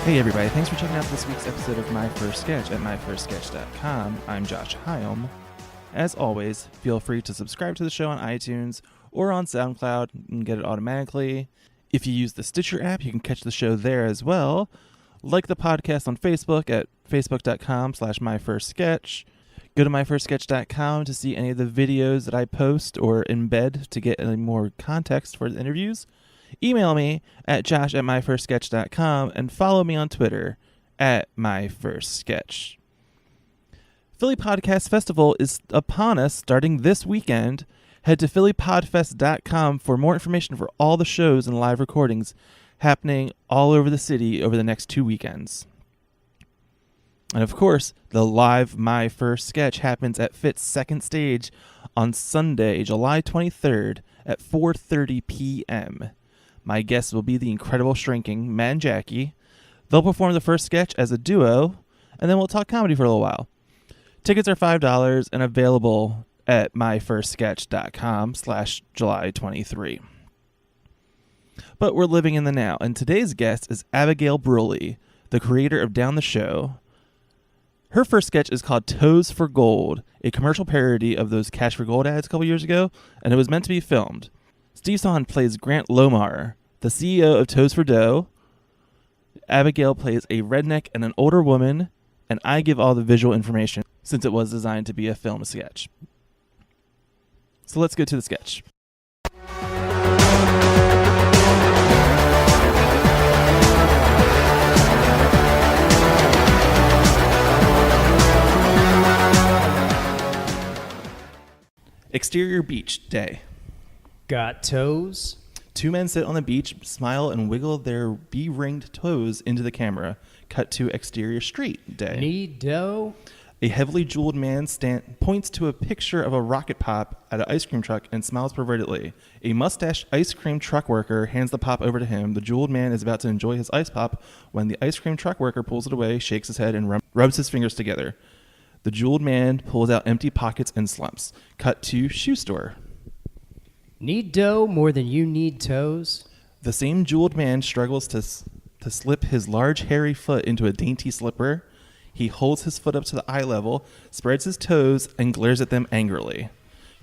Hey everybody, thanks for checking out this week's episode of My First Sketch at myfirstsketch.com. I'm Josh Hyam. As always, feel free to subscribe to the show on iTunes or on SoundCloud and get it automatically. If you use the Stitcher app, you can catch the show there as well. Like the podcast on Facebook at facebook.com/myfirstsketch. Go to myfirstsketch.com to see any of the videos that I post or embed to get any more context for the interviews. Email me at josh@myfirstsketch.com and follow me on Twitter at myfirstsketch. Philly Podcast Festival is upon us starting this weekend. Head to phillypodfest.com for more information for all the shows and live recordings happening all over the city over the next 2 weekends. And of course, the live My First Sketch happens at Fit's second stage on Sunday, July 23rd at 4:30 p.m. My guests will be the incredible Shrinking, Matt and Jackie. They'll perform the first sketch as a duo, and then we'll talk comedy for a little while. Tickets are $5 and available at myfirstsketch.com/July23. But we're living in the now, and today's guest is Abigail Bruley, the creator of Down the Show. Her first sketch is called Toes for Gold, a commercial parody of those Cash for Gold ads a couple years ago, and it was meant to be filmed. Steve Zahn plays Grant Lomar, the CEO of Toes for Dough. Abigail plays a redneck and an older woman, and I give all the visual information since it was designed to be a film sketch. So let's go to the sketch. Exterior beach day. Got toes? Two men sit on the beach, smile, and wiggle their bee-ringed toes into the camera. Cut to exterior street day. Need dough? A heavily jeweled man points to a picture of a rocket pop at an ice cream truck and smiles pervertedly. A mustached ice cream truck worker hands the pop over to him. The jeweled man is about to enjoy his ice pop when the ice cream truck worker pulls it away, shakes his head, and rubs his fingers together. The jeweled man pulls out empty pockets and slumps. Cut to shoe store. Need dough more than you need toes? The same jeweled man struggles to slip his large hairy foot into a dainty slipper. He holds his foot up to the eye level, spreads his toes, and glares at them angrily.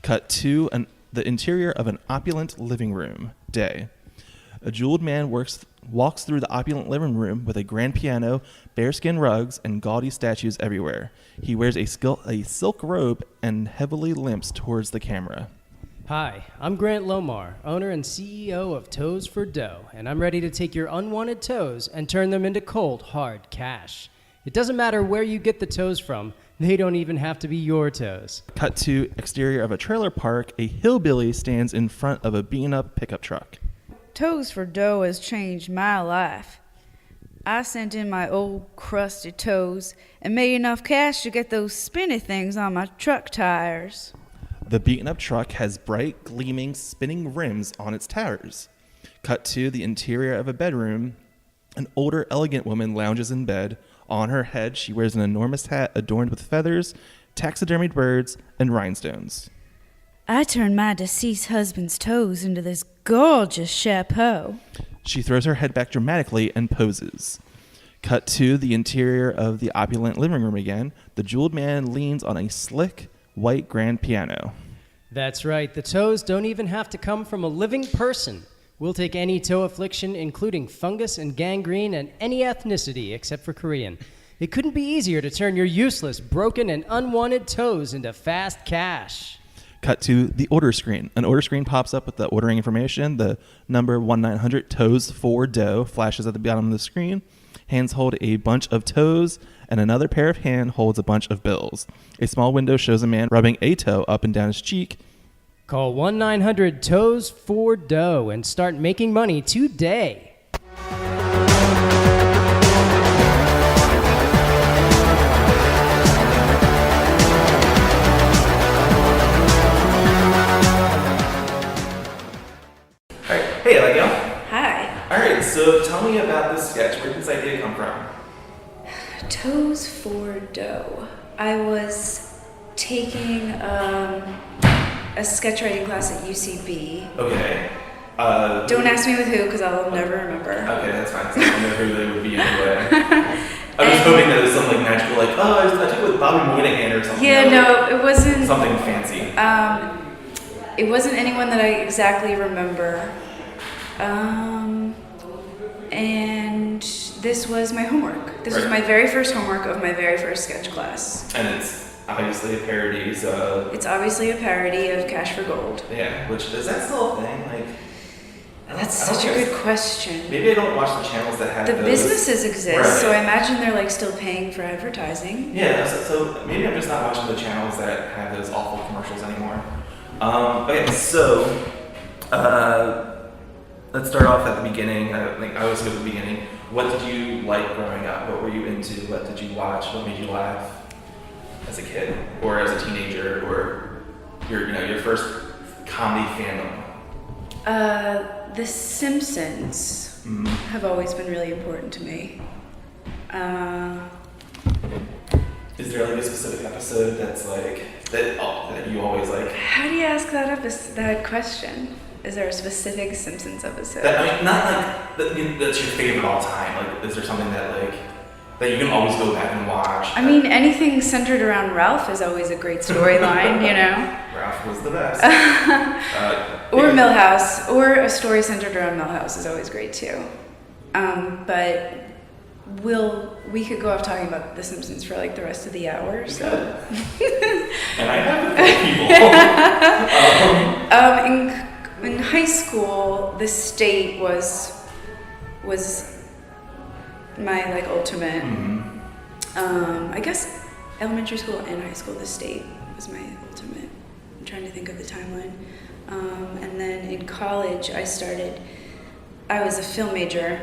Cut to the interior of an opulent living room day. A jeweled man walks through the opulent living room with a grand piano, bearskin rugs, and gaudy statues everywhere. He wears a silk robe and heavily limps towards the camera. Hi, I'm Grant Lomar, owner and CEO of Toes for Dough, and I'm ready to take your unwanted toes and turn them into cold, hard cash. It doesn't matter where you get the toes from. They don't even have to be your toes. Cut to exterior of a trailer park. A hillbilly stands in front of a beaten-up pickup truck. Toes for Dough has changed my life. I sent in my old crusty toes and made enough cash to get those spinny things on my truck tires. The beaten-up truck has bright, gleaming, spinning rims on its tires. Cut to the interior of a bedroom. An older, elegant woman lounges in bed. On her head, she wears an enormous hat adorned with feathers, taxidermied birds, and rhinestones. I turned my deceased husband's toes into this gorgeous chapeau. She throws her head back dramatically and poses. Cut to the interior of the opulent living room again. The jeweled man leans on a slick, white grand piano. That's right, the toes don't even have to come from a living person. We'll take any toe affliction, including fungus and gangrene and any ethnicity except for Korean. It couldn't be easier to turn your useless, broken, and unwanted toes into fast cash. Cut to the order screen. An order screen pops up with the ordering information. The number 1-900 Toes for Dough flashes at the bottom of the screen. Hands hold a bunch of toes, and another pair of hands holds a bunch of bills. A small window shows a man rubbing a toe up and down his cheek. Call 1-900 Toes for Dough and start making money today. Hey, Abigail. Hi. All right, so tell me about this sketch. Where did this idea come from? Toes for Dough. I was taking a sketch writing class at UCB. Okay. Don't ask me with who, because I'll never remember. Okay, that's fine. So I don't know who they would be anyway. I was hoping that it was something like magical, like, oh, I took it with Bobby Moynihan or something. Yeah, no, it wasn't. Something fancy. It wasn't anyone that I exactly remember. And this was my homework. This was my very first homework of my very first sketch class. And it's obviously a parody, so... It's obviously a parody of Cash for Gold. Yeah, which, is that still a thing? Like, that's such a good question. Maybe I don't watch the channels that have the those. Businesses exist, Right. so I imagine they're like still paying for advertising. Yeah, so maybe I'm just not watching the channels that have those awful commercials anymore. Okay, so let's start off at the beginning. I always go to the beginning. What did you like growing up? What were you into? What did you watch? What made you laugh as a kid, or as a teenager, or your first comedy fandom? The Simpsons have always been really important to me. Is there like a specific episode that's like that you always like? How do you ask that question? Is there a specific Simpsons episode? Not like that's your favorite all time. Like, is there something that you can always go back and watch? I mean, anything centered around Ralph is always a great storyline, Ralph was the best. Or Millhouse, or a story centered around Millhouse is always great too. But we could go off talking about The Simpsons for like the rest of the hour. So. And I have to tell people. In high school, The State was my like ultimate. I guess elementary school and high school, The State was my ultimate. I'm trying to think of the timeline. And then in college, I was a film major,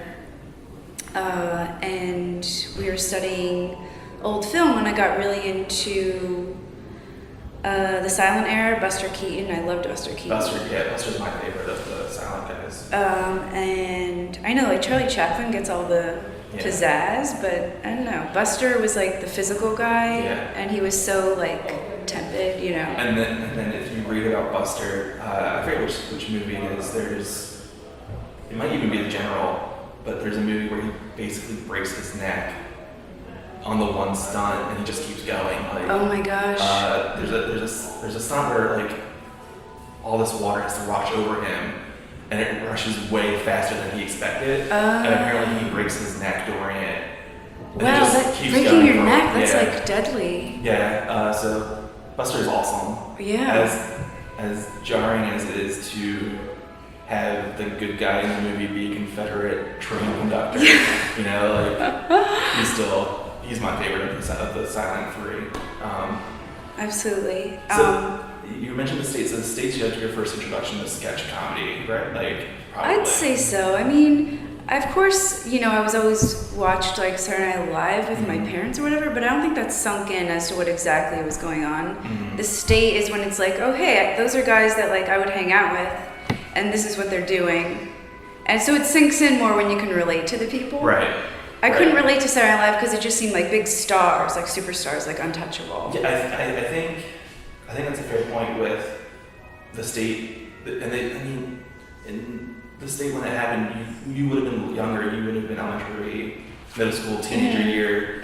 and we were studying old film, and I got really into the silent era, Buster Keaton. I loved Buster Keaton. Buster's my favorite of the silent guys. And I know like Charlie Chaplin gets all the pizzazz, but I don't know. Buster was like the physical guy, and he was so like tepid, And then if you read about Buster, I forget which movie it is. It might even be The General, but there's a movie where he basically breaks his neck on the one stunt, and he just keeps going. Like, oh my gosh. There's a stunt where like all this water has to wash over him, and it rushes way faster than he expected, and apparently he breaks his neck during it. And wow, breaking your neck, that's like deadly. Yeah, so Buster is awesome. Yeah. As jarring as it is to have the good guy in the movie be a Confederate train conductor, he's my favorite of the silent three. Absolutely. So you mentioned The State. So The State's your first introduction to sketch comedy, right? Like, probably. I'd say so. I mean, of course, I was always watched like Saturday Night Live with my parents or whatever, but I don't think that's sunk in as to what exactly was going on. The State is when it's like, oh hey, those are guys that like I would hang out with, and this is what they're doing, and so it sinks in more when you can relate to the people. Right. I couldn't relate to Saturday Night Live because it just seemed like big stars, like superstars, like untouchable. Yeah, I think that's a fair point with The State, and in The State when it happened, you would have been younger, you would have been elementary, middle school, teenager year,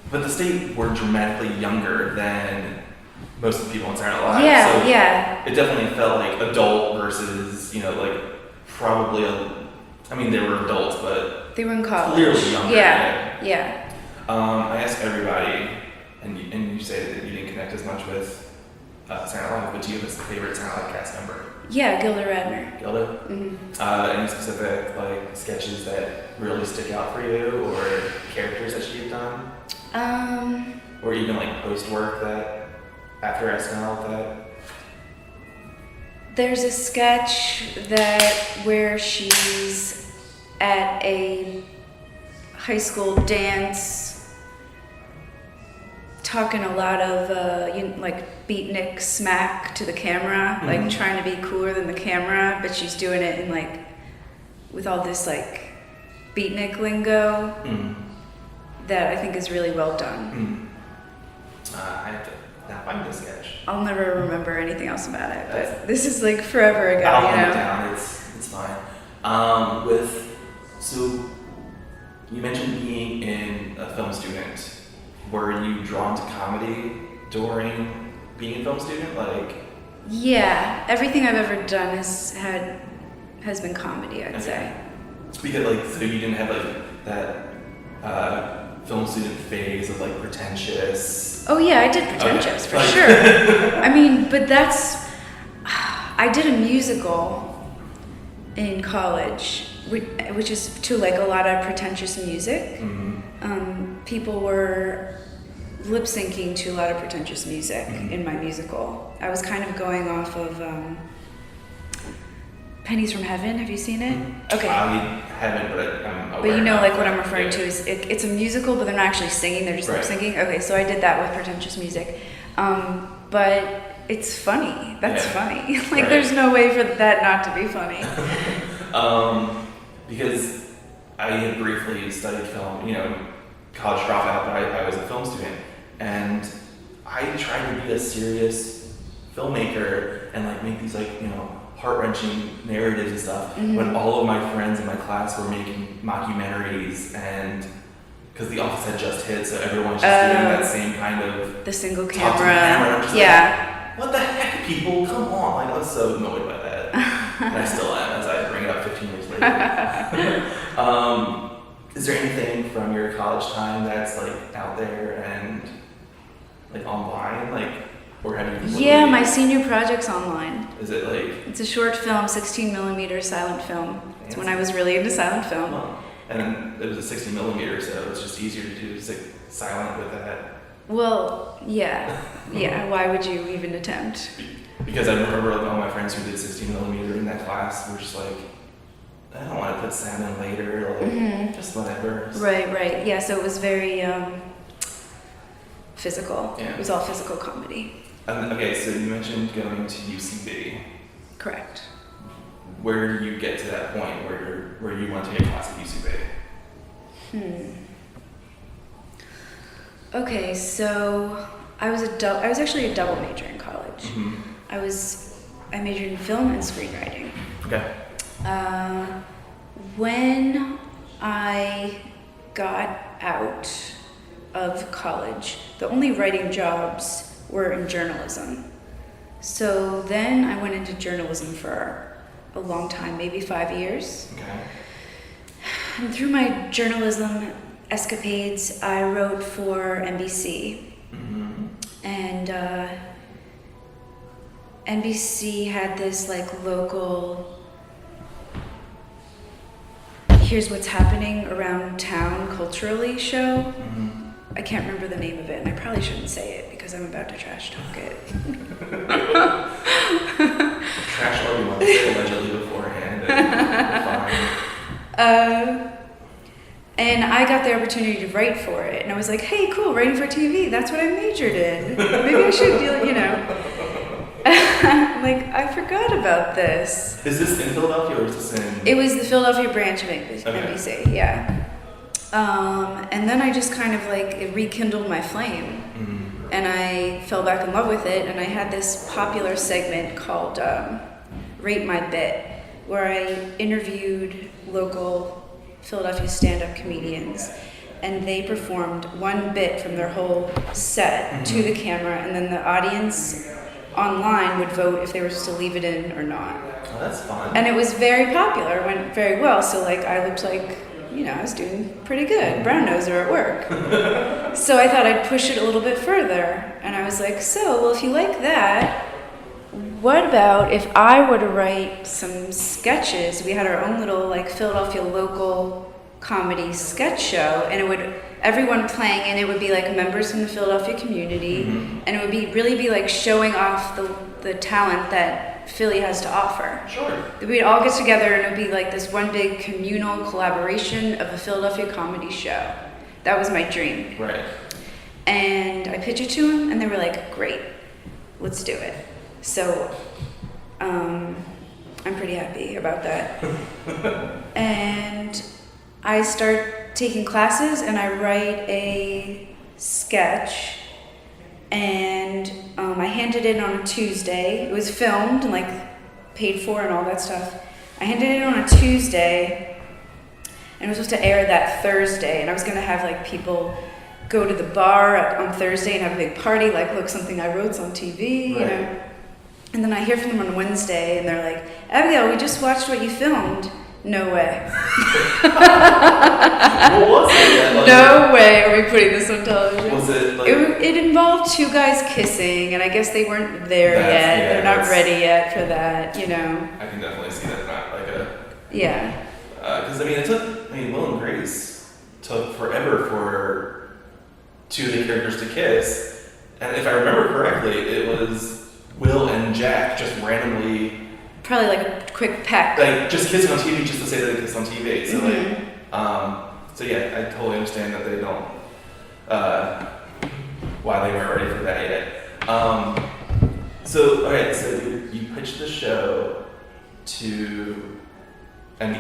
but The State were dramatically younger than most of the people in Saturday Night Live. Yeah, so yeah. It definitely felt like adult versus, probably they were adults, but they were in college. Clearly younger. Yeah. I asked everybody, and you say that you didn't connect as much with Saturday Night Live, but do you have a favorite Saturday Night Live cast member? Yeah, Gilda Radner. Gilda? Any specific sketches that really stick out for you, or characters that she had done? Or even post work that after SNL that? There's a sketch where she's at a high school dance talking a lot of beatnik smack to the camera, trying to be cooler than the camera, but she's doing it in with all this beatnik lingo that I think is really well done. I have to now find this sketch. I'll never remember anything else about it, but this is forever ago. I'll hunt it down. It's fine. So you mentioned being in a film student. Were you drawn to comedy during being a film student? Like, yeah, everything I've ever done has been comedy, I'd say. Because so you didn't have like that film student phase of like pretentious. Oh yeah, I did pretentious for sure. I mean, but I did a musical in college, which is to like a lot of pretentious music. Mm-hmm. People were lip syncing to a lot of pretentious music in my musical. I was kind of going off of Pennies from Heaven. Have you seen it? Okay. I haven't, but I'm aware. But you know, like what I'm referring to is it's a musical, but they're not actually singing; they're just lip syncing. Okay, so I did that with pretentious music, but it's funny. That's funny. Like, there's no way for that not to be funny. Because I had briefly studied film, college dropout, but I was a film student, and I tried to be a serious filmmaker and like make these heart-wrenching narratives and stuff when all of my friends in my class were making mockumentaries, and because The Office had just hit, so everyone's just doing that same kind of the single talk to camera. the camera. Yeah. What the heck, people? Come on! I was so annoyed by that, and I still am as I bring it up 15 years later. Is there anything from your college time that's like out there and like online, or have you? Yeah, my senior project's online. Is it like? It's a short film, 16mm silent film. It's when I was really into silent film. Oh. And it was a 60mm, so it's just easier to do silent with that. Well, yeah. Why would you even attempt? Because I remember all my friends who did 16mm in that class were just like, I don't want to put sound in later, just whatever. Right. Yeah, so it was very physical. Yeah. It was all physical comedy. Okay, so you mentioned going to UCB. Correct. Where do you get to that point where you want to take a class at UCB? Okay, so I was actually a double major in college. I majored in film and screenwriting. Okay. When I got out of college, the only writing jobs were in journalism. So then I went into journalism for a long time, maybe 5 years. Okay. And through my journalism escapades, I wrote for NBC. And NBC had this local, here's what's happening around town culturally show. I can't remember the name of it, and I probably shouldn't say it because I'm about to trash talk it. Trash all you want to say allegedly beforehand. Fine. And I got the opportunity to write for it, and I was like, hey, cool, writing for TV, that's what I majored in. Maybe I should do I forgot about this. Is this in Philadelphia or is this in? It was the Philadelphia branch of NBC, yeah. And then I just kind of it rekindled my flame, and I fell back in love with it, and I had this popular segment called Rate My Bit, where I interviewed local Philadelphia stand-up comedians, and they performed one bit from their whole set to the camera, and then the audience online would vote if they were supposed to leave it in or not. Oh, that's fun. And it was very popular, it went very well, so I looked like, I was doing pretty good, brown noser at work. So I thought I'd push it a little bit further, and I was like, if you like that, what about if I were to write some sketches? We had our own little Philadelphia local comedy sketch show, and everyone playing, and it would be members from the Philadelphia community, and it would really be showing off the talent that Philly has to offer. Sure. We'd all get together, and it would be this one big communal collaboration of a Philadelphia comedy show. That was my dream. Right. And I pitched it to them, and they were like, great, let's do it. So, I'm pretty happy about that. And I start taking classes, and I write a sketch, and I handed it in on a Tuesday. It was filmed and paid for and all that stuff. I handed it in on a Tuesday, and it was supposed to air that Thursday, and I was gonna have like people go to the bar on Thursday and have a big party, like, look, something I wrote's on TV, Right. you know. And then I hear from them on Wednesday, and they're like, Abigail, we just watched what you filmed. No way. What was it? Like, No way are we putting this on television. Was it like... It involved two guys kissing, and I guess they weren't there That's- yet. yeah, They're not that's- ready yet for that, you know. I can definitely see that not like a... Yeah. Because, Will and Grace took forever for two of the characters to kiss. And if I remember correctly, it was Will and Jack just randomly... Probably like a quick peck. Like, just kissing on TV just to say that they kissed on TV. So, Mhm. so yeah, I totally understand that they don't... why they weren't ready for that yet. So you pitched the show to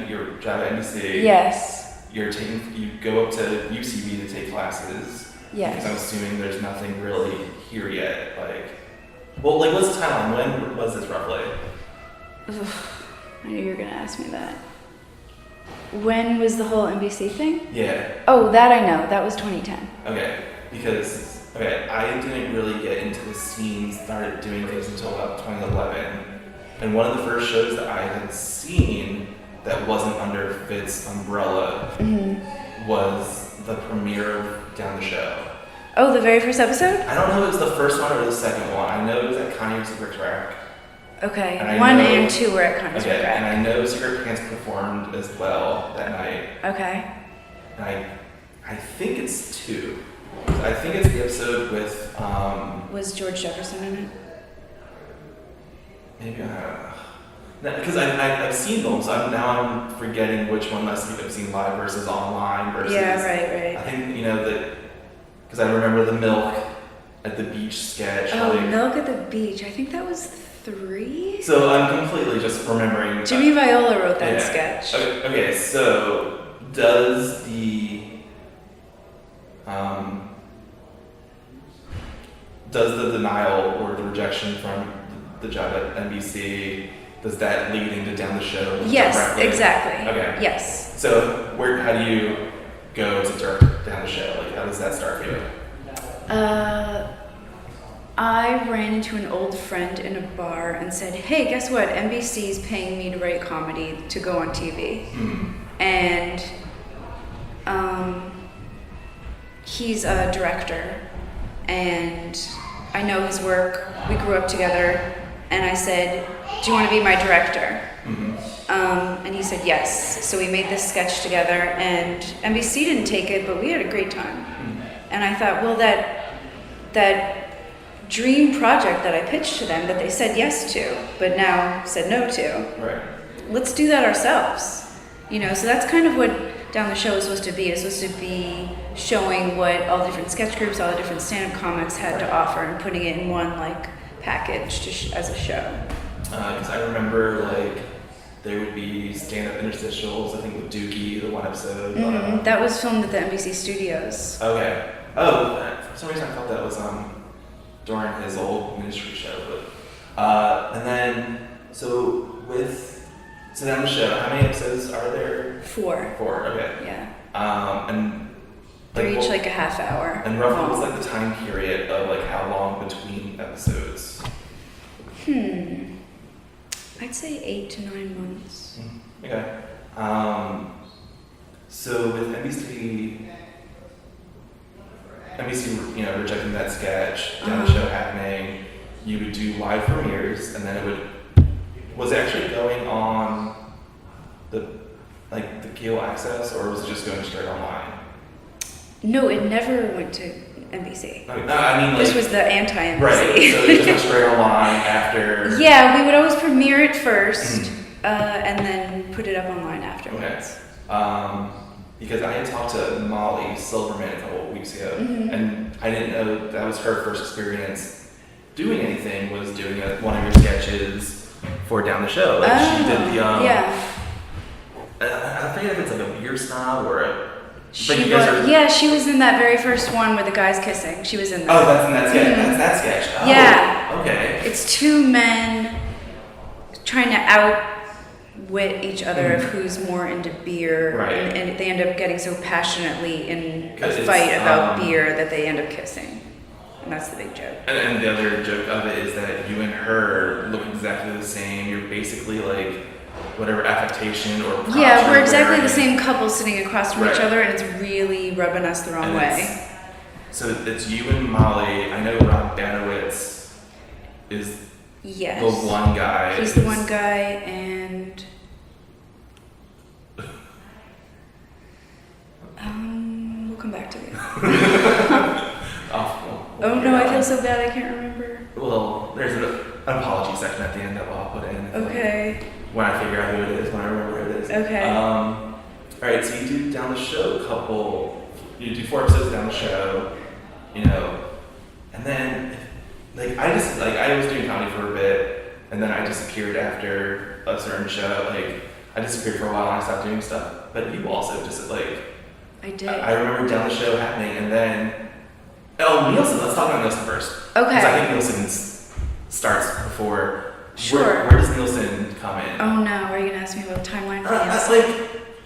your job at NBC. Yes. You go up to UCB to take classes. Yes. Because I'm assuming there's nothing really here yet. What's the timeline? When was this roughly? I knew you were going to ask me that. When was the whole NBC thing? Yeah. Oh, that I know. That was 2010. Okay. Because, I didn't really get into the scene, started doing things until about 2011. And one of the first shows that I had seen that wasn't under Fitz umbrella was the premiere of Down the Show. Oh, the very first episode? I don't know if it was the first one or the second one. I know it was at Connie's Secret Track. Okay. And I 1 know- and 2 were at Connie's Okay, and Rack. I know Secret Pants performed as well that night. Okay. And I think it's 2. I think it's the episode with Was George Jefferson in it? maybe because I've seen them, so I'm forgetting which one I've seen live versus online versus. Yeah, right. I think because I remember the milk at the beach sketch. Oh, Milk at the Beach. I think that was 3? So I'm completely just remembering. Jimmy Viola wrote that Yeah. sketch. Okay, so does the denial or the rejection from the job at NBC, does that lead into Down the Show? Yes, directly? exactly. Okay. Yes. So how do you go to direct Down the Show? How does that start for you? I ran into an old friend in a bar and said, hey, guess what? NBC's paying me to write comedy to go on TV. And he's a director, and I know his work. We grew up together, and I said, do you want to be my director? And he said yes. So we made this sketch together, and NBC didn't take it, but we had a great time. And I thought, well, that dream project that I pitched to them that they said yes to, but now said no to. Right. Let's do that ourselves. So that's kind of what Down the Show is supposed to be. It's supposed to be showing what all the different sketch groups, all the different stand-up comics had to offer, and putting it in one package as a show. Because I remember there would be stand-up interstitials. I think with Dookie, the one episode. That was filmed at the NBC studios. Okay. Oh, for some reason I thought that was during his old ministry show, but and then so Down the Show, how many episodes are there? 4. 4. Okay. Yeah. And They're each a half hour. And roughly, what's the time period of how long between episodes? I'd say 8 to 9 months. Okay. So with NBC, rejecting that sketch, Down the Show happening, you would do live premieres, and then was it actually going on the cable access, or was it just going straight online? No, it never went to NBC. This was the anti-NBC. Right, so it just went straight online after... Yeah, we would always premiere it first, and then put it up online afterwards. Okay. Because I had talked to Molly Silverman a couple of weeks ago, and I didn't know that was her first experience doing anything, was doing one of your sketches for Down the Show. She did the... yeah. I forget if it's a beer snob or a... Yeah, she was in that very first one with the guys kissing. She was in that. Oh, that's in that sketch. That's that sketch. Oh, yeah. Okay. It's 2 men trying to outwit each other of who's more into beer, Right. and they end up getting so passionately in a 'Cause it's, fight about beer that they end up kissing. And that's the big joke. And the other joke of it is that you and her look exactly the same. You're basically like whatever affectation or props Yeah, we're you're exactly wearing. the same couple sitting across from each Right. other, and it's really rubbing us the wrong And way. So it's you and Molly. I know Rob Banowitz is Yes. the one guy. He's the one guy, and we'll come back to it. Oh no, I feel so bad. I can't remember. Well, there's an apology section at the end that I'll put in. Okay. When I figure out who it is, when I remember who it is. Okay. All right, so you do down the show you do 4 episodes down the show, you know, and then I was doing comedy for a bit, and then I disappeared after a certain show. I disappeared for a while and I stopped doing stuff. But you also just I did. I remember down the show happening, and then Nielsen. Let's talk about Nielsen first. Okay. Because I think Nielsen starts before. Sure. Where does Nielsen come in? Oh no, are you gonna ask me about timeline for That's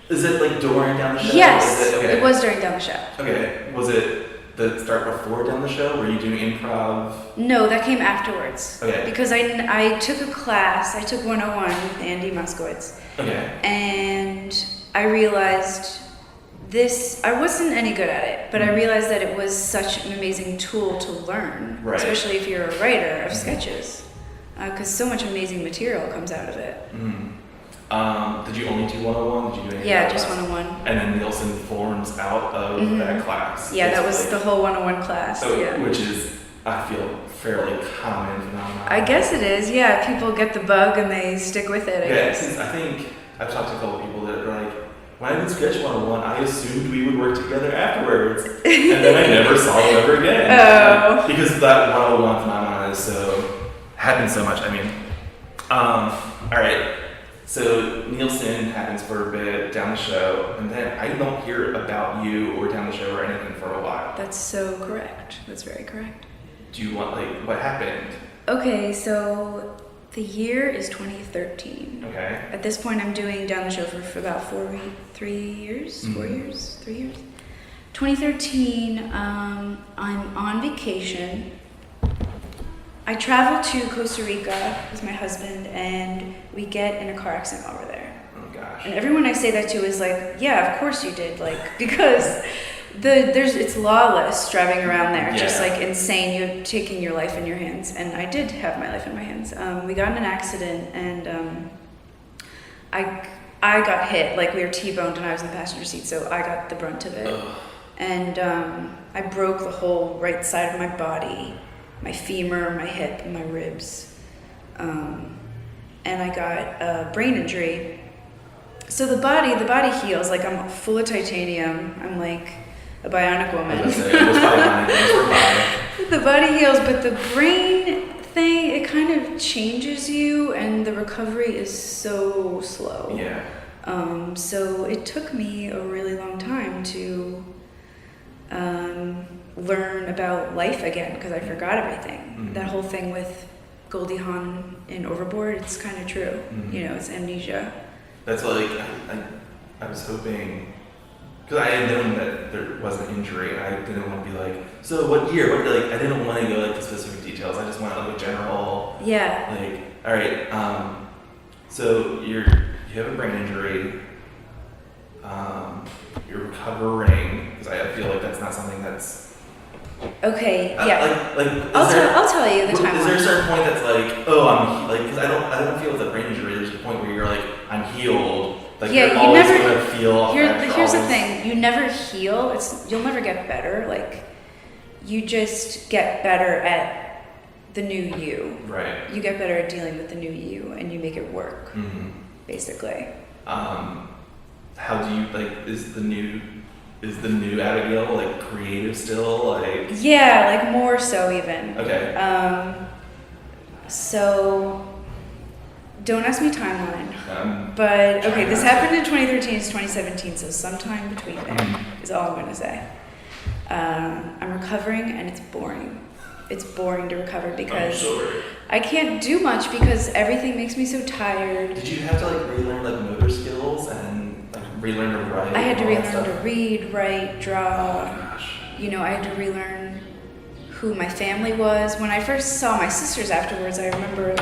is it during down the show? Yes, Okay. it was during down the show. Okay, was it the start before down the show? Were you doing improv? No, that came afterwards. Okay. Because I took a class, I took 101 with Andy Moskowitz, Okay. and I realized I wasn't any good at it, but I realized that it was such an amazing tool to learn, Right. especially if you're a writer of sketches, because so much amazing material comes out of it. Mm-hmm. Did you only do 101? Did you do any Yeah, other just class? 101. And then Nielsen forms out of that class. Yeah, that was basically. the whole 101 class. Yeah. Which is, I feel, fairly common phenomenon. I guess it is, yeah. People get the bug and they stick with it, I guess. Since I think I've talked to a couple people that are like, when I did Sketch 101, I assumed we would work together afterwards. And then I never saw them ever again. Oh. Because that 101 phenomenon happens so much. All right. So Nielsen happens for a bit down the show, and then I don't hear about you or down the show or anything for a while. That's so correct. That's very correct. Do you want, what happened? Okay, so the year is 2013. Okay. At this point, I'm doing down the show for about 3 years. 4 years? 3 years? 2013, I'm on vacation. I travel to Costa Rica with my husband, and we get in a car accident while we're there. Oh gosh. And everyone I say that to is like, yeah, of course you did, because it's lawless driving around there, just insane. You're taking your life in your hands, and I did have my life in my hands. We got in an accident, and I got hit, we were T-boned, and I was in the passenger seat, so I got the brunt of it. Ugh. And I broke the whole right side of my body, my femur, my hip, and my ribs. And I got a brain injury. So the body heals. I'm full of titanium. I'm like a bionic woman. I was gonna say, it was bionic. It was bionic. The body heals, but the brain thing, it kind of changes you, and the recovery is so slow. Yeah. So it took me a really long time to learn about life again, because I forgot everything. Mm-hmm. That whole thing with Goldie Hawn in Overboard, it's kind of true. Mm-hmm. It's amnesia. That's I was hoping, because I had known that there was an injury, and I didn't want to be like, so what year? I didn't want to go to specific details. I just wanted a general. Yeah. All right. So you have a brain injury. You're recovering, because I feel like that's not something that's. Okay. Yeah. I'll tell you the timeline. Is there a certain point that's I'm because I don't feel it's a brain injury. There's a point where you're I'm healed. Yeah, you're always gonna feel. Here's the thing: you never heal. You'll never get better. You just get better at the new you. Right. You get better at dealing with the new you, and you make it work. Mm-hmm. Basically. How do you Is the new Abigail creative still? Yeah, more so even. Okay. So don't ask me timeline. But okay, this not to. happened in 2013 to 2017, so sometime between there is all I'm gonna say. I'm recovering and it's boring. it's boring to recover because I'm sure. I can't do much because everything makes me so tired. Did you have to like relearn like motor skills and like relearn to write? I had to and all that relearn stuff? to read, write, draw. Oh gosh. You know, I had to relearn who my family was. When I first saw my sisters afterwards, I remember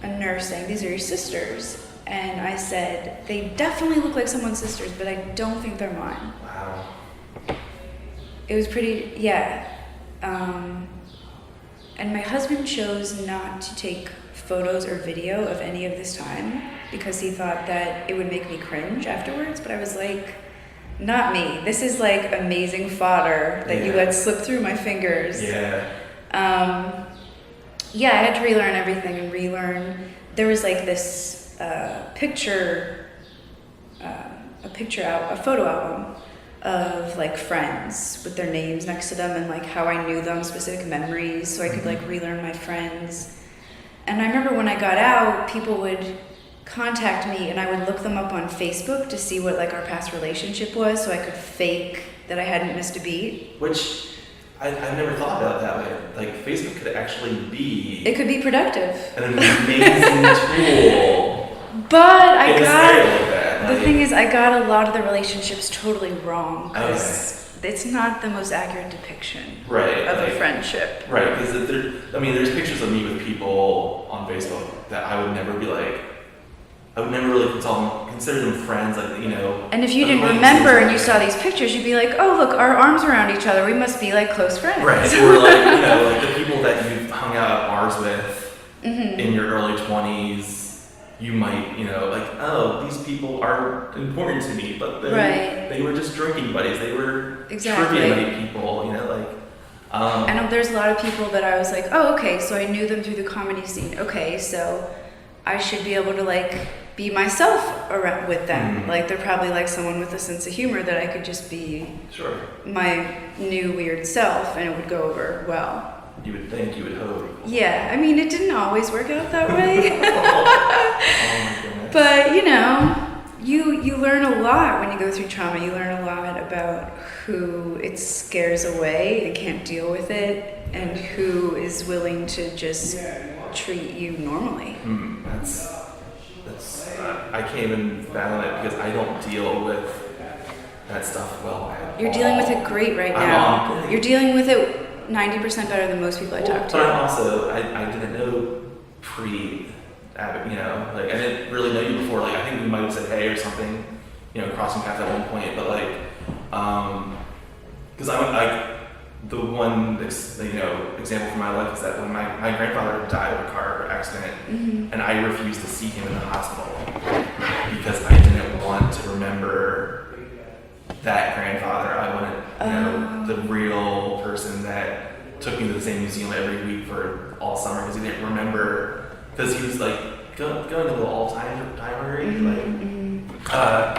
a nurse saying, "These are your sisters." And I said, "They definitely look like someone's sisters, but I don't think they're mine." Wow. It was pretty, yeah. And my husband chose not to take photos or video of any of this time because he thought that it would make me cringe afterwards. But I was like, not me. This is like amazing fodder that you let slip through my fingers. Yeah. Yeah, I had to relearn everything and relearn. There was like this a photo album of like friends with their names next to them and like how I knew them, specific memories, so I could like relearn my friends. And I remember when I got out, people would contact me and I would look them up on Facebook to see what like our past relationship was so I could fake that I hadn't missed a beat. Which I've never thought about it that way. Like Facebook could actually be It could be productive. an amazing tool. But I in a got scenario like that. the Like, thing is, I got a lot of the relationships totally wrong because Okay. it's not the most accurate depiction right. of like, a friendship. Right, because there's pictures of me with people on Facebook that I would never be like, I would never really consider them friends, like, you know. And if you didn't acquaintances remember and like you that. saw these pictures, you'd be like, "Oh, look, our arms around each other. We must be like close friends." Right, or like, you know, like the people that you've hung out at bars with Mm-hmm. in your early 20s, you might, you know, like, oh, these people are important to me, but they were just drinking buddies. They were Exactly. trivia night people, you know, like. And there's a lot of people that I was like, "Oh, okay, so I knew them through the comedy scene. Okay, so I should be able to like be myself around with them. Mhm. Like they're probably like someone with a sense of humor that I could just be Sure. my new weird self and it would go over well." You would think, you would hope. Yeah, I mean, it didn't always work out that way. Oh my goodness. But, you know, you learn a lot when you go through trauma. You learn a lot about who it scares away and can't deal with it and who is willing to just treat you normally. I can't even fathom it because I don't deal with that stuff well at You're all. dealing with it great right I'm now. on- You're dealing with it 90% better than most people I talk But I'm to. also, I didn't know Abbott, you know, like I didn't really know you before. Like I think we might have said hey or something, you know, crossing paths at one point. But like, because the one example from my life is that when my grandfather died of a car accident, and I refused to see him in the hospital because I didn't want to remember that grandfather. I wanted, you know, the real person that took me to the same museum every week for all summer because he didn't remember, because he was like going a little Alzheimer,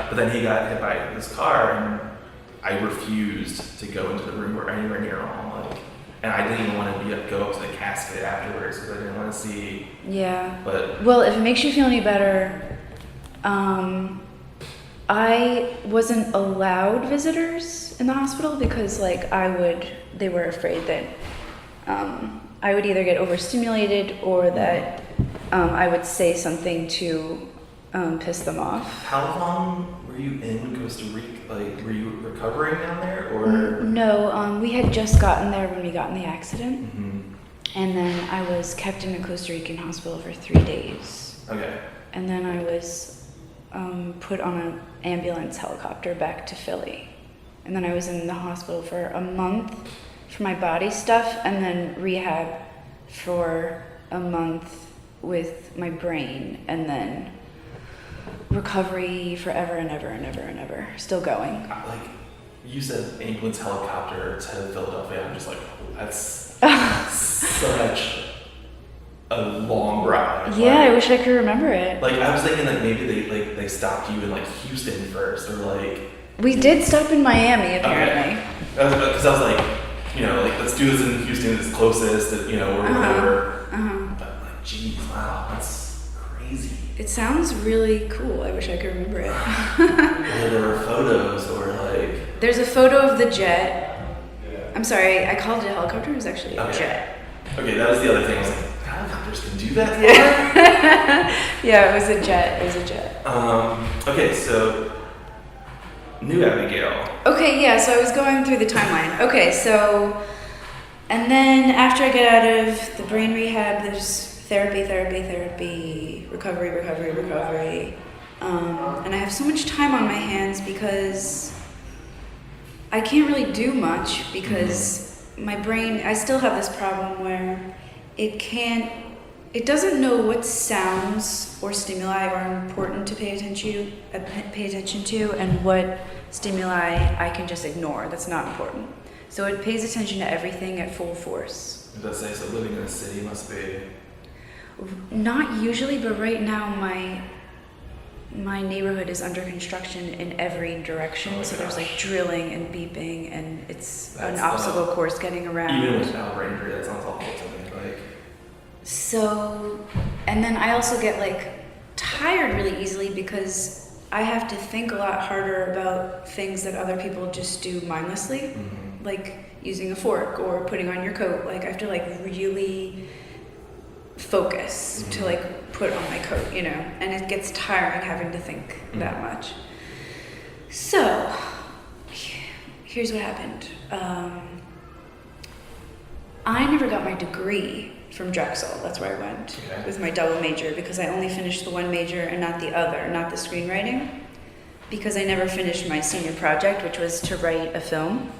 but then he got hit by this car and I refused to go into the room or anywhere near him, like, and I didn't even want to go up to the casket afterwards because I didn't want to see. Yeah. But Well, if it makes you feel any better, I wasn't allowed visitors in the hospital because like they were afraid that I would either get overstimulated or that I would say something to piss them off. how long were you in Costa Rica? Like, were you recovering down there, or? No, we had just gotten there when we got in the accident, Mhm. and then I was kept in a Costa Rican hospital for 3 days. Okay. And then I was put on an ambulance helicopter back to Philly. And then I was in the hospital for a month for my body stuff, and then rehab for a month with my brain, and then recovery forever and ever and ever and ever. Still going. Like, you said ambulance helicopter to Philadelphia. I'm just like, that's such a long ride. Yeah, I Like, wish I could remember it. Like, I was thinking that maybe they stopped you in like Houston first, or like. We did stop in Miami, apparently. Because I was like, you know, like let's do this in Houston, it's closest, you know, or whatever. But like, geez, wow, that's crazy. It sounds really cool. I wish I could remember it. Or there were photos, or like. There's a photo of the jet. I'm sorry, I called it a helicopter. It was actually a jet. Okay, that was the other thing. I was like, helicopters can do that? Yeah, it was a jet. It was a jet. Okay, so new Abigail. Okay, yeah, so I was going through the timeline. Okay, so, and then after I get out of the brain rehab, there's therapy, recovery. And I have so much time on my hands because I can't really do much because my brain, I still have this problem where it doesn't know what sounds or stimuli are important to pay attention to and what stimuli I can just ignore. That's not important. So it pays attention to everything at full force. It does say, so living in a city must be... Not usually, but right now my neighborhood is under construction in every direction, so there's like drilling and beeping, and it's an obstacle course getting around. Even without Ranger, that sounds awful to me. Like, so, and then I also get like tired really easily because I have to think a lot harder about things that other people just do mindlessly, like using a fork or putting on your coat. Like I have to like really focus to like put on my coat, you know, and it gets tiring having to think that much. So here's what happened. I never got my degree from Drexel. That's where I went with my double major because I only finished the one major and not the other, not the screenwriting, because I never finished my senior project, which was to write a film.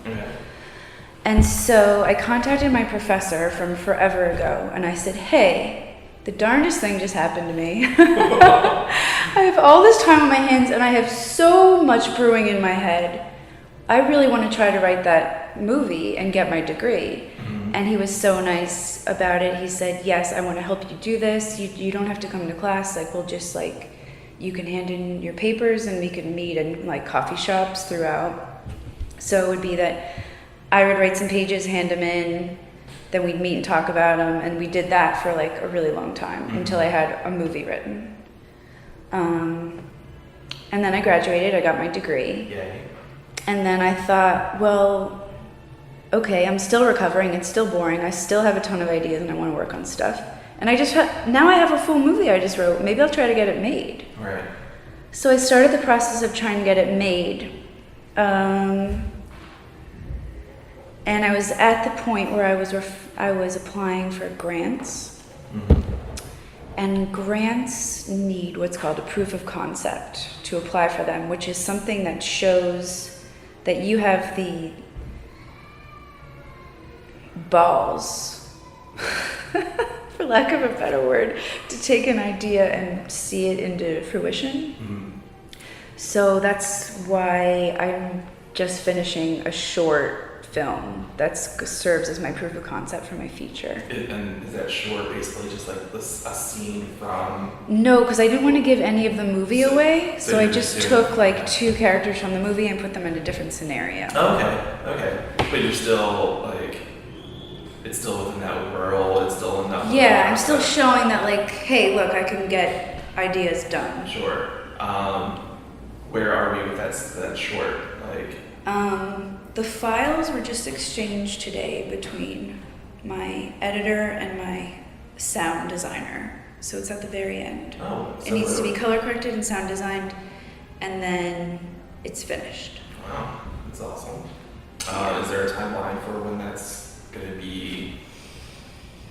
And so I contacted my professor from forever ago, and I said, hey, the darndest thing just happened to me. I have all this time on my hands, and I have so much brewing in my head. I really want to try to write that movie and get my degree. And he was so nice about it. He said, yes, I want to help you do this. You don't have to come to class. Like, we'll just, like, you can hand in your papers, and we can meet in, like, coffee shops throughout. So it would be that I would write some pages, hand them in, then we'd meet and talk about them, and we did that for like a really long time until I had a movie written. And then I graduated, I got my degree. And then I thought, well, okay, I'm still recovering, it's still boring, I still have a ton of ideas and I want to work on stuff. And now I have a full movie I just wrote, maybe I'll try to get it made. So I started the process of trying to get it made. And I was at the point where I was applying for grants. And grants need what's called a proof of concept to apply for them, which is something that shows that you have the balls, for lack of a better word, to take an idea and see it into fruition. So that's why I'm just finishing a short film that serves as my proof of concept for my feature. And is that short basically just like a scene from... No, because I didn't want to give any of the movie away, so I just took like 2 characters from the movie and put them in a different scenario. Okay. But you're still like, it's still within that world, it's still in that... Yeah, I'm still showing that like, hey, look, I can get ideas done. Sure. Where are we with that short? Like... The files were just exchanged today between my editor and my sound designer. So it's at the very end. It needs to be color corrected and sound designed, and then it's finished. Wow, that's awesome. Is there a timeline for when that's going to be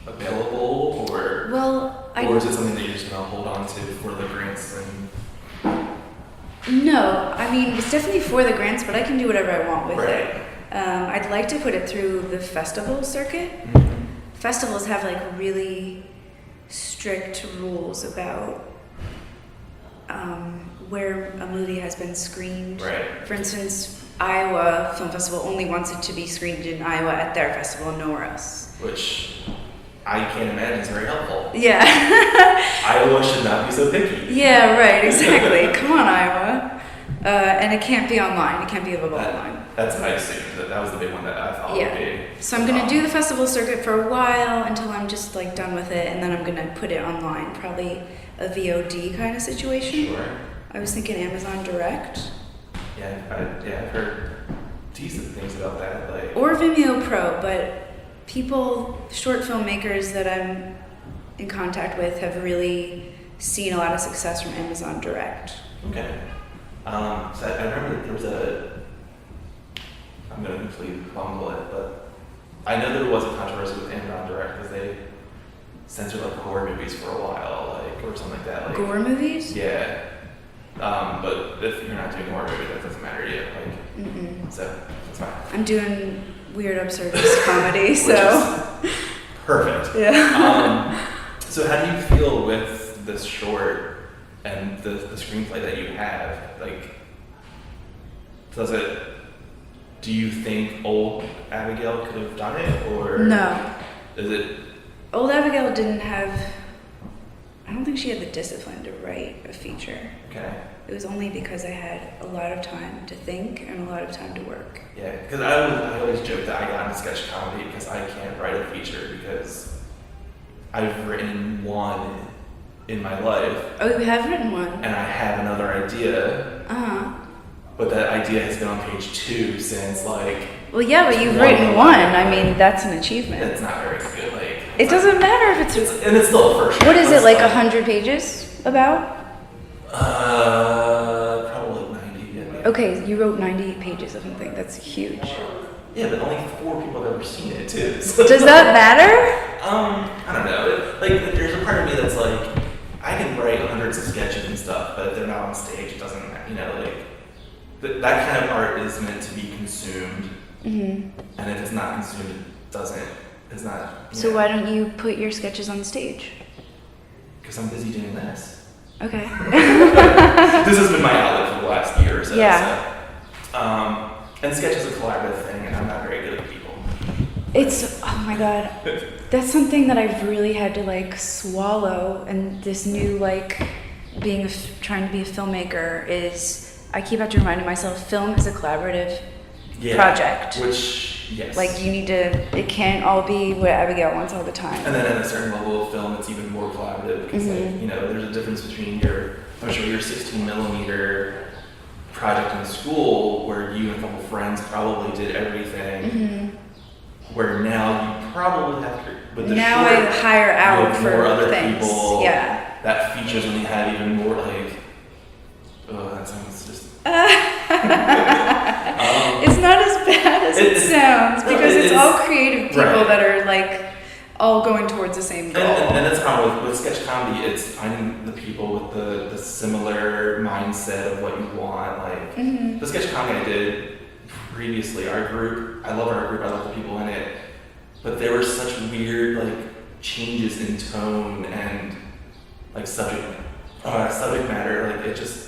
available, or is it something that you're just going to hold on to for the grants and... No, I mean, it's definitely for the grants, but I can do whatever I want with it. I'd like to put it through the festival circuit. Festivals have like really strict rules about where a movie has been screened. For instance, Iowa Film Festival only wants it to be screened in Iowa at their festival and nowhere else. Which I can't imagine is very helpful. Yeah. Iowa should not be so picky. Yeah, right, exactly. Come on, Iowa. And it can't be online. It can't be available online. That's what I assumed. That was the big one that I thought would be. So I'm going to do the festival circuit for a while until I'm just like done with it, and then I'm going to put it online. Probably a VOD kind of situation. Sure. I was thinking Amazon Direct. Yeah, I've heard decent things about that. Like, or Vimeo Pro, but short filmmakers that I'm in contact with have really seen a lot of success from Amazon Direct. Okay. So I remember that there was I'm going to completely bungle it, but I know there was a controversy with Amazon Direct because they censored like horror movies for a while, like, or something like that. Like, Gore movies? Yeah. But if you're not doing a horror movie, that doesn't matter to you. Like, so that's fine. I'm doing weird absurdist comedy, so. Which is perfect. Yeah. So how do you feel with this short and the screenplay that you have? Like, do you think old Abigail could have done it, or No. is it? Old Abigail didn't have, I don't think she had the discipline to write a feature. Okay. It was only because I had a lot of time to think and a lot of time to work. Yeah, because I always joke that I got into sketch comedy because I can't write a feature because I've written one in my life. Oh, you have written one? And I have another idea. Uh-huh. But that idea has been on page 2 since like. Well, yeah, but you've written one. I mean, that's an achievement. It's not very good. Like, it doesn't matter if it's and it's still a first. What is it, like 100 pages about? Probably like 90. Yeah. Okay, you wrote 90 pages of something. That's huge. Yeah, but only 4 people have ever seen it too. So. Does that matter? I don't know. Like, there's a part of me that's like, I can write hundreds of sketches and stuff, but if they're not on stage, it doesn't matter. You know, like. That kind of art is meant to be consumed, and if it's not consumed, it's not. So why don't you put your sketches on stage? Because I'm busy doing this. Okay. This has been my outlet for the last year or so. Yeah. So, and sketch is a collaborative thing, and I'm not very good at people. Oh my god, that's something that I've really had to like swallow, and this new like trying to be a filmmaker is. I keep having to remind myself, film is a collaborative project. Which, yes. Like it can't all be what Abigail wants all the time. And then at a certain level of film, it's even more collaborative because, like, you know, there's a difference between your 16 millimeter project in school where you and a couple friends probably did everything. Where now you probably have to, with the now short, I hire out for more other things. people. Yeah. That features when you have even more like. Oh, that sounds just. It's not as bad as it sounds because it's all creative people that are like all going towards the same goal. And that's how with sketch comedy, it's finding the people with the similar mindset of what you want. Like the sketch comedy I did previously, our group, I love our group, I love the people in it, but there were such weird like changes in tone and like subject matter. Like it just.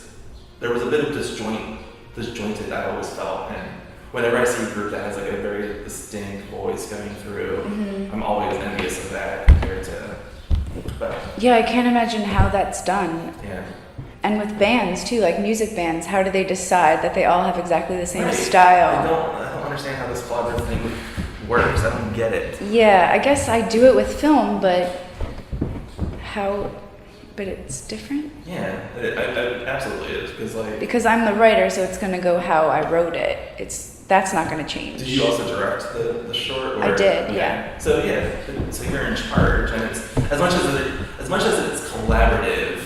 There was a bit of disjointed, I always felt, and whenever I see a group that has like a very distinct voice going through, I'm always envious of that compared to. But, yeah, I can't imagine how that's done. Yeah. And with bands too, like music bands, how do they decide that they all have exactly the same style? I don't understand how this collaborative thing works. I don't get it. Yeah, I guess I do it with film, but how? But it's different? Yeah, it absolutely is. Because I'm the writer, so it's going to go how I wrote it. That's not going to change. Did you also direct the short? Or? I did, yeah. So you're in charge, and it's as much as it's collaborative.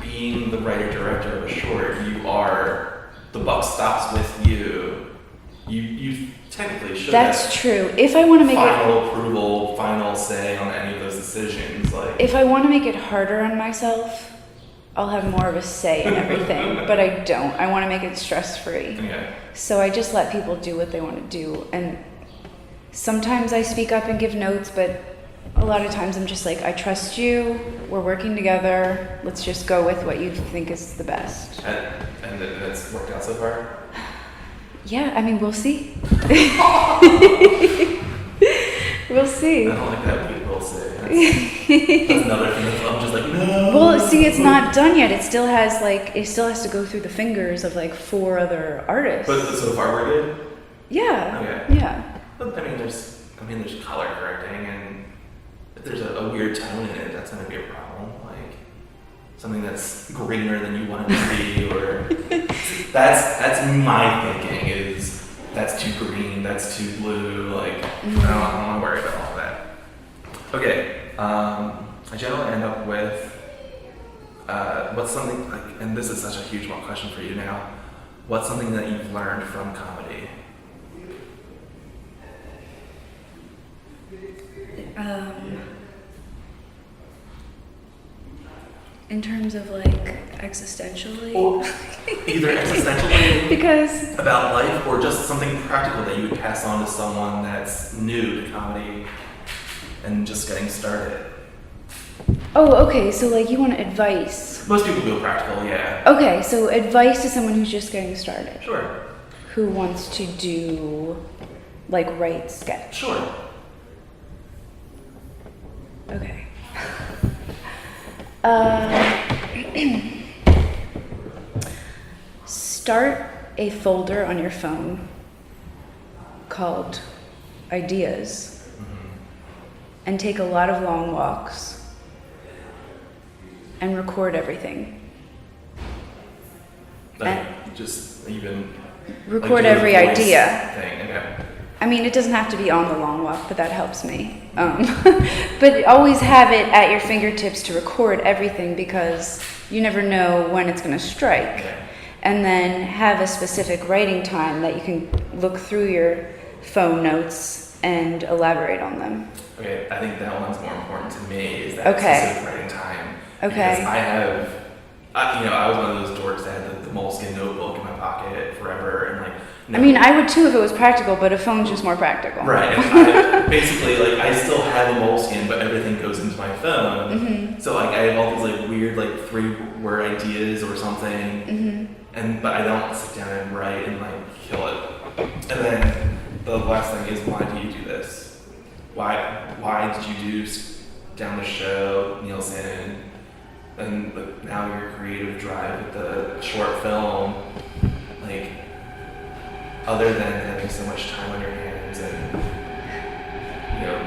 Being the writer-director of a short, the buck stops with you. You technically should. That's true. If I want to make final approval, final say on any of those decisions. Like, if I want to make it harder on myself, I'll have more of a say in everything. But I don't. I want to make it stress-free. Yeah. So I just let people do what they want to do. And sometimes I speak up and give notes, but a lot of times I'm just like, I trust you. We're working together. Let's just go with what you think is the best. And it's worked out so far? Yeah, I mean, we'll see. We'll see. I don't like that we'll see. That's another thing that I'm just like, no. Well, see, it's not done yet. It still has to go through the fingers of like 4 other artists. But so far we're good? Yeah. Okay. Yeah. But there's color correcting, and if there's a weird tone in it, that's gonna be a problem. Like something that's greener than you want it to be, or that's my thinking is that's I generally end up with what's something like, and this is such a huge one question for you now. What's something that you've learned from comedy? In terms of like existentially, Well, either existentially, because about life, or just something practical that you would pass on to someone that's new to comedy and just getting started. oh, okay, so like you want advice. Most people go practical, yeah. Okay, so advice to someone who's just getting started, Sure. who wants to do like write sketch. Sure. Okay. Start a folder on your phone called Ideas and take a lot of long walks and record everything. Like, just even Record like, do a every voice idea. Thing, okay. I mean, it doesn't have to be on the long walk, but that helps me. But always have it at your fingertips to record everything because you never know when it's going to strike. Okay. And then have a specific writing time that you can look through your phone notes and elaborate on them. Okay, I think that one's more important to me, is that Okay. specific writing time. Okay. Because I was one of those dorks that had the moleskin notebook in my pocket forever, and like. I mean, I would too if it was practical, but a phone's just more practical. Right, and basically, like, I still have a moleskin, but everything goes into my phone. Mm-hmm. So, like, I have all these, like, weird, like, 3-word ideas or something, Mm-hmm. but I don't sit down and write and, like, kill it. And then the last thing is, why do you do this? Why did you do Down the Show, Nielsen, and now your creative drive with the short film, like, other than having so much time on your hands and, you know,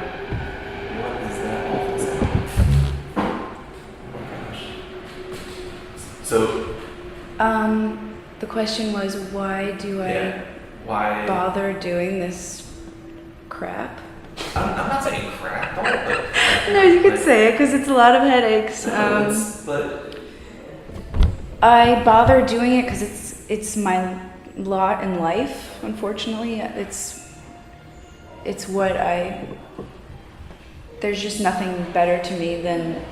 what is that awful sound? Oh my gosh. So, The question was, why do I why? bother doing this crap? I'm not saying crap. Don't, No, you could say it because it's a lot of headaches. but I bother doing it because it's my lot in life. Unfortunately, it's what there's just nothing better to me than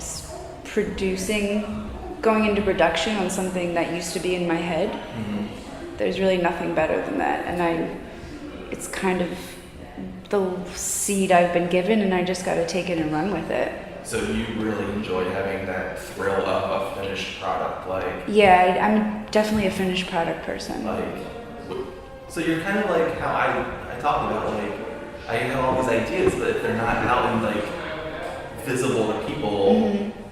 going into production on something that used to be in my head. mm-hmm. There's really nothing better than that, and it's kind of the seed I've been given, and I just got to take it and run with it. So you really enjoy having that thrill of a finished product, like. Yeah, I'm definitely a finished product person. So you're kind of like how I talked about, like, I have all these ideas, but if they're not out and, like, visible to people,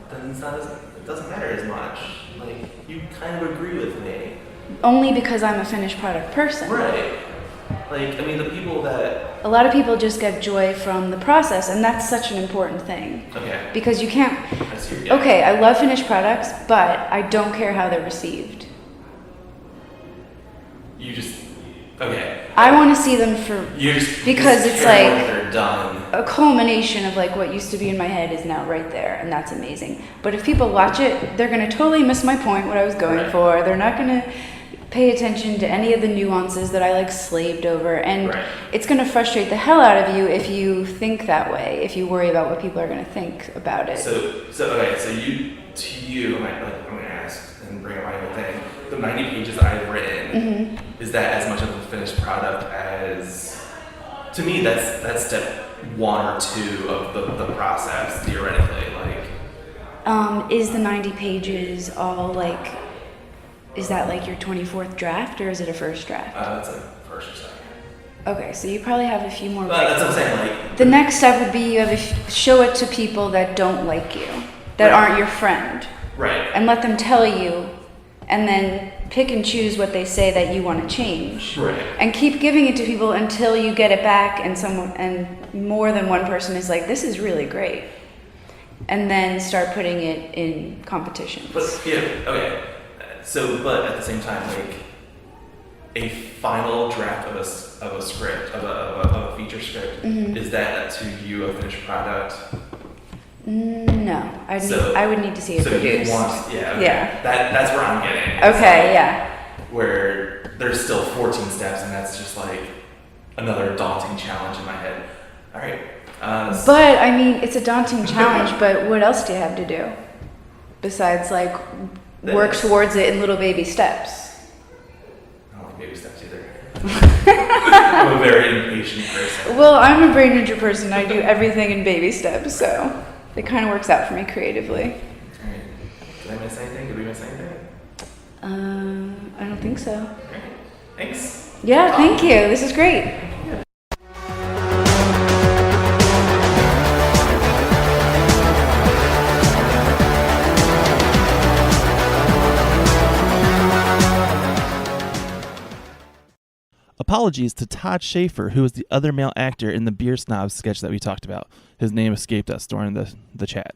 then it doesn't matter as much. Like, you kind of agree with me. Only because I'm a finished product person. Right. Like, I mean, the people that. A lot of people just get joy from the process, and that's such an important thing. Okay. Because you can't. I see, yeah. Okay, I love finished products, but I don't care how they're received. You just. Okay. I want to see them because it's care like when they're done. a culmination of like what used to be in my head is now right there, and that's amazing. But if people watch it, they're going to totally miss my point, what I was going Right. for. They're not going to pay attention to any of the nuances that I like slaved over, and Right. it's going to frustrate the hell out of you if you think that way, if you worry about what people are going to think about it. So okay, so I'm going to ask and bring up my own thing. The 90 pages I've written, is that as much of a finished product as, to me, that's step 1 or 2 of the process, theoretically, like. Is the 90 pages all like, is that like your 24th draft, or is it a first draft? That's a first or second. Okay, so you probably have a few more. That's what I'm saying, like. The next step would be you have to show it to people that don't like you, that Right. aren't your friend, Right. and let them tell you, and then pick and choose what they say that you want to change. Right. And keep giving it to people until you get it back, and more than one person is like, this is really great. And then start putting it in competitions. But, yeah, okay. So, but at the same time, like, a final draft of a script, of a feature script, is that to you a finished product? No, I would need to see it so produced. You want, okay. Yeah. That's where I'm getting. Okay, yeah. Where there's still 14 steps, and that's just like another daunting challenge in my head. All right. But I mean, it's a daunting challenge. But what else do you have to do besides like work towards it in little baby steps? I don't like baby steps either. I'm a very impatient person. Well, I'm a brain injured person. I do everything in baby steps, so it kind of works out for me creatively. All right. Did I miss anything? Did we miss anything? I don't think so. All right. Thanks. Yeah, thank you. This is great. Apologies to Todd Schaefer, who was the other male actor in the Beer Snobs sketch that we talked about. His name escaped us during the chat.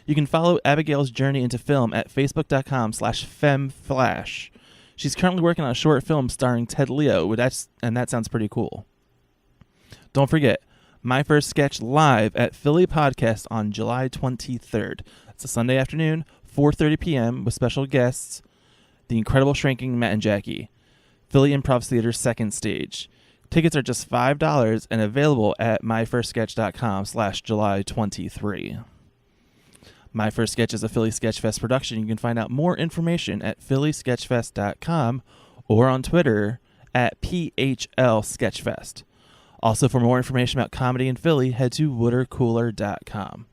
You can follow Abigail's journey into film at facebook.com/femmeflash. She's currently working on a short film starring Ted Leo, and that sounds pretty cool. Don't forget, My First Sketch live at Philly Podcast on July 23rd. It's a Sunday afternoon, 4:30 p.m. with special guests, the incredible shrinking Matt and Jackie. Philly Improv Theater's second stage. Tickets are just $5 and available at myfirstsketch.com/July23. My First Sketch is a Philly Sketchfest production. You can find out more information at phillysketchfest.com or on Twitter at PHLSketchfest. Also, for more information about comedy in Philly, head to watercooler.com.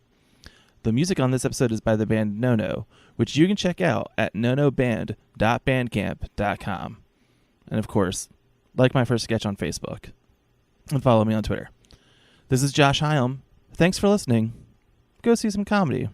The music on this episode is by the band Nono, which you can check out at nonoband.bandcamp.com. And of course, like My First Sketch on Facebook and follow me on Twitter. This is Josh Hyam. Thanks for listening. Go see some comedy.